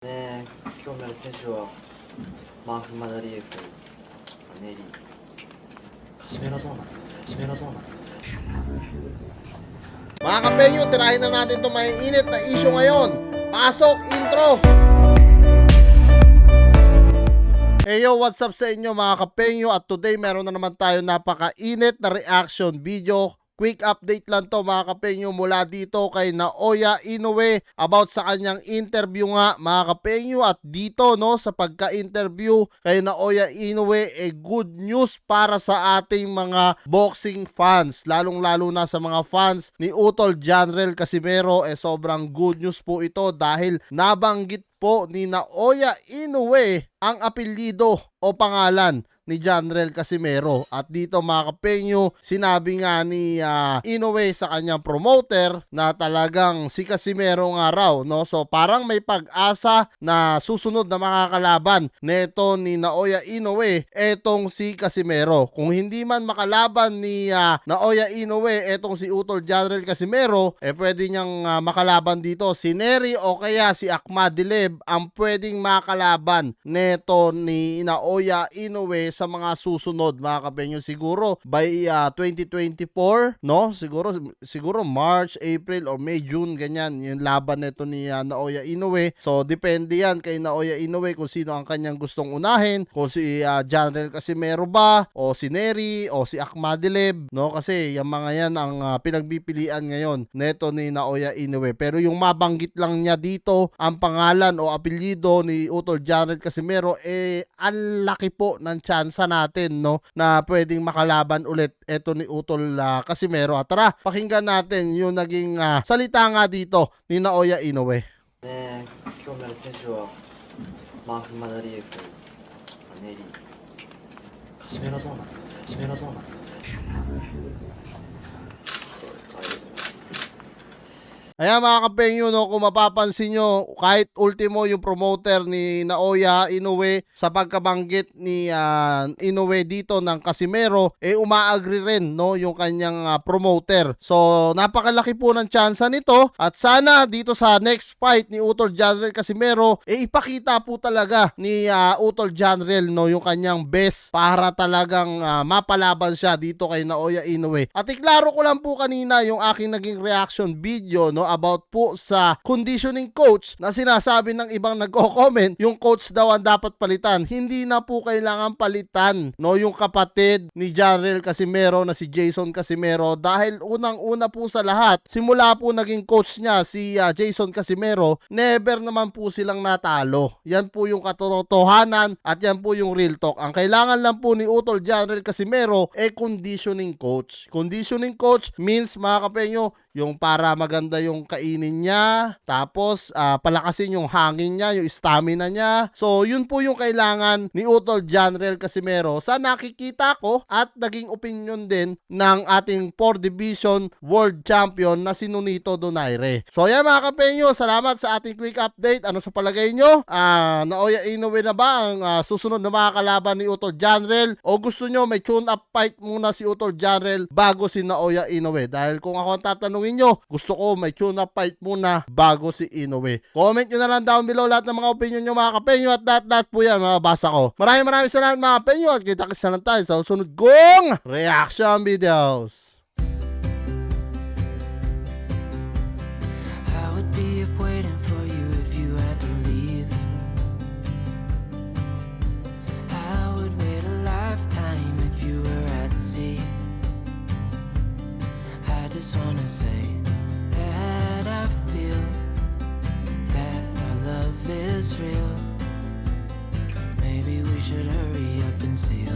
ね、今日の選手はマーフ・マダリエフ、ネリー、カシメロゾーンなんですよね。カシメロゾーンなんですよね。 Mga kapenyo, tirahin na natin itong may init na issue ngayon. Pasok, intro! Hey yo, what's up sa inyo mga kapenyo? At today meron na naman tayo napaka-init na reaction video. Quick update lang to mga kapenyo mula dito kay Naoya Inoue about sa kanyang interview nga mga kapenyo. At dito no sa pagka-interview kay Naoya Inoue, good news para sa ating mga boxing fans, lalong lalo na sa mga fans ni Utol Janrel Casimero. Sobrang good news po ito dahil nabanggit po ni Naoya Inoue ang apelyido o pangalan ni Janrel Casimero. At dito mga kapenyo, sinabi nga ni Inoue sa kanyang promoter na talagang si Casimero nga raw, no? So parang may pag-asa na susunod na makakalaban neto ni Naoya Inoue etong si Casimero. Kung hindi man makalaban ni Naoya Inoue etong si Utol Janrel Casimero, pwede niyang makalaban dito si Nery o kaya si Akhmadiliev ang pwedeng makalaban neto ni Naoya Inoue sa mga susunod mga kapenyo, siguro by 2024, no? Siguro March, April or May, June, ganyan yung laban nito ni Naoya Inoue. So depende yan kay Naoya Inoue kung sino ang kanyang gustong unahin, kung si Janrel Casimero ba o si Nery o si Akhmadiliev, no? Kasi yung mga yan ang pinagpipilian ngayon neto ni Naoya Inoue. Pero yung mabanggit lang niya dito ang pangalan o apelyido ni Utol Janrel Casimero, ang laki po ng chance natin, no, na pwedeng makalaban ulit eto ni Utol Casimero. At tara, pakinggan natin yung naging salita nga dito ni Naoya Inoue. ね、今日の選手はマーフ・マダリエフ、ネリー、カシメロゾーンなんですよね。カシメロゾーンなんですよね。可愛いですね。 Ayan mga kapenyo, no, kung mapapansin nyo, kahit ultimo yung promoter ni Naoya Inoue sa pagkabanggit ni Inoue dito ng Casimero, umaagree rin, no, yung kanyang promoter. So napakalaki po ng tsansa nito at sana dito sa next fight ni Utol Janrel Casimero, ipakita po talaga ni Utol Janrel, no, yung kanyang best para talagang mapalaban siya dito kay Naoya Inoue. At iklaro ko lang po kanina yung aking naging reaction video, no, about po sa conditioning coach na sinasabi ng ibang nagko-comment yung coach daw ang dapat palitan. Hindi na po kailangan palitan, no, yung kapatid ni Janrel Casimero na si Jason Casimero, dahil unang-una po sa lahat, simula po naging coach niya si Jason Casimero, never naman po silang natalo. Yan po yung katotohanan at yan po yung real talk. Ang kailangan lang po ni Utol Janrel Casimero conditioning coach. Conditioning coach means mga kapenyo, yung para maganda yung kainin niya, tapos palakasin yung hangin niya, yung stamina niya. So yun po yung kailangan ni Utol Janrel Casimero sa nakikita ko at naging opinion din ng ating 4 Division World Champion na si Nonito Donaire. So yan mga kapenyo, salamat sa ating quick update. Ano sa palagay nyo? Naoya Inoue na ba ang susunod na makakalaban ni Utol Janrel? O gusto nyo may tune-up fight muna si Utol Janrel bago si Naoya Inoue? Dahil kung ako ang tatanungin nyo, gusto ko may tune-up fight muna bago si Inoue. Comment nyo na lang down below lahat ng mga opinion nyo mga kapenyo at lahat po yan mababasa ko. Maraming salamat mga kapenyo at kita-kits na lang tayo sa susunod kong reaction videos. I would be up waiting for you if you had to leave. I would wait a lifetime if you were at sea. I just wanna say that I feel that our love is real. Maybe we should hurry up and seal